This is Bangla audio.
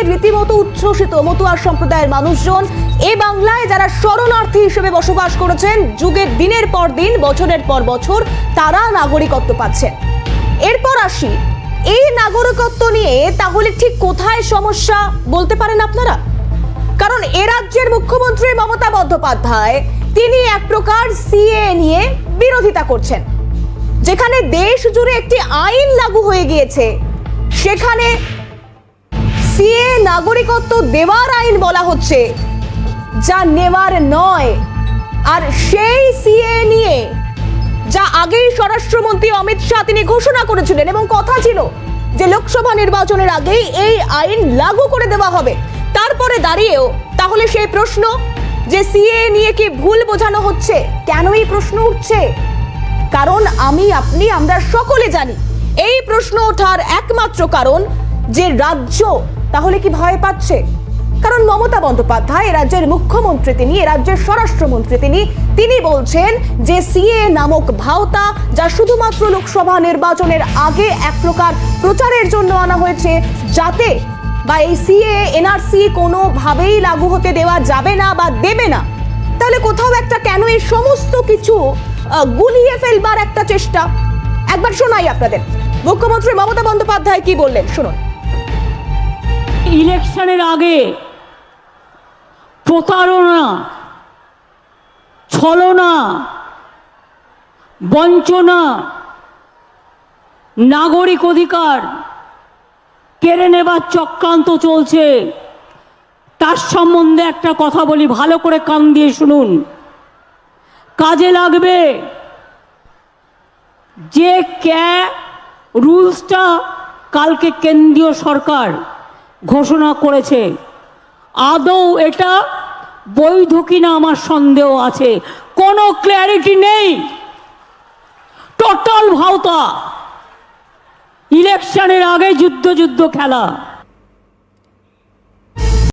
রীতিমতো উচ্ছ্বসিত মতুয়া সম্প্রদায়ের মানুষজন এই বাংলায় যারা শরণার্থী হিসেবে বসবাস করেছেন যুগের দিনের পর দিন বছরের পর বছর তারা নাগরিকত্ব পাচ্ছেন। এরপর আসি এই নাগরিকত্ব নিয়ে তাহলে ঠিক কোথায় সমস্যা বলতে পারেন আপনারা? কারণ এ রাজ্যের মুখ্যমন্ত্রী মমতা বন্দ্যোপাধ্যায় তিনি এক প্রকার সিএ নিয়ে বিরোধিতা করছেন। যেখানে দেশ জুড়ে একটি আইন লাগু হয়ে গিয়েছে সেখানে সিএ নাগরিকত্ব দেওয়ার আইন বলা হচ্ছে, যা নেওয়ার নয়। আর সেই সিএ নিয়ে যা আগেই স্বরাষ্ট্রমন্ত্রী অমিত শাহ তিনি ঘোষণা করেছিলেন এবং কথা ছিল যে লোকসভা নির্বাচনের আগেই এই আইন লাগু করে দেওয়া হবে, তারপরে দাঁড়িয়েও তাহলে সেই প্রশ্ন যে সিএ নিয়ে কি ভুল বোঝানো হচ্ছে, কেন এই প্রশ্ন উঠছে? কারণ আমি আপনি আমরা সকলে জানি এই প্রশ্ন ওঠার একমাত্র কারণ যে রাজ্য তাহলে কি ভয় পাচ্ছে। কারণ মমতা বন্দ্যোপাধ্যায় রাজ্যের মুখ্যমন্ত্রী, তিনি রাজ্যের স্বরাষ্ট্রমন্ত্রী, তিনি বলছেন যে সিএ নামক ভাওতা যা শুধুমাত্র লোকসভা নির্বাচনের আগে এক প্রকার প্রচারের জন্য আনা হয়েছে, যাতে বা এই সিএ এনআরসি কোনোভাবেই লাগু হতে দেওয়া যাবে না বা দেবে না। তাহলে কোথাও একটা কেন এই সমস্ত কিছু গুলিয়ে ফেলবার একটা চেষ্টা? একবার শোনাই আপনাদের মুখ্যমন্ত্রী মমতা বন্দ্যোপাধ্যায় কি বললেন, শুনুন। ইলেকশনের আগে প্রতারণা, ছলনা, বঞ্চনা, নাগরিক অধিকার কেড়ে নেবার চক্রান্ত চলছে। তার সম্বন্ধে একটা কথা বলি, ভালো করে কান দিয়ে শুনুন, কাজে লাগবে। যে রুলসটা কালকে কেন্দ্রীয় সরকার ঘোষণা করেছে, আদৌ এটা বৈধ কিনা আমার সন্দেহ আছে। কোনো ক্ল্যারিটি নেই, টোটাল ভাওতা। ইলেকশনের আগে যুদ্ধ খেলা।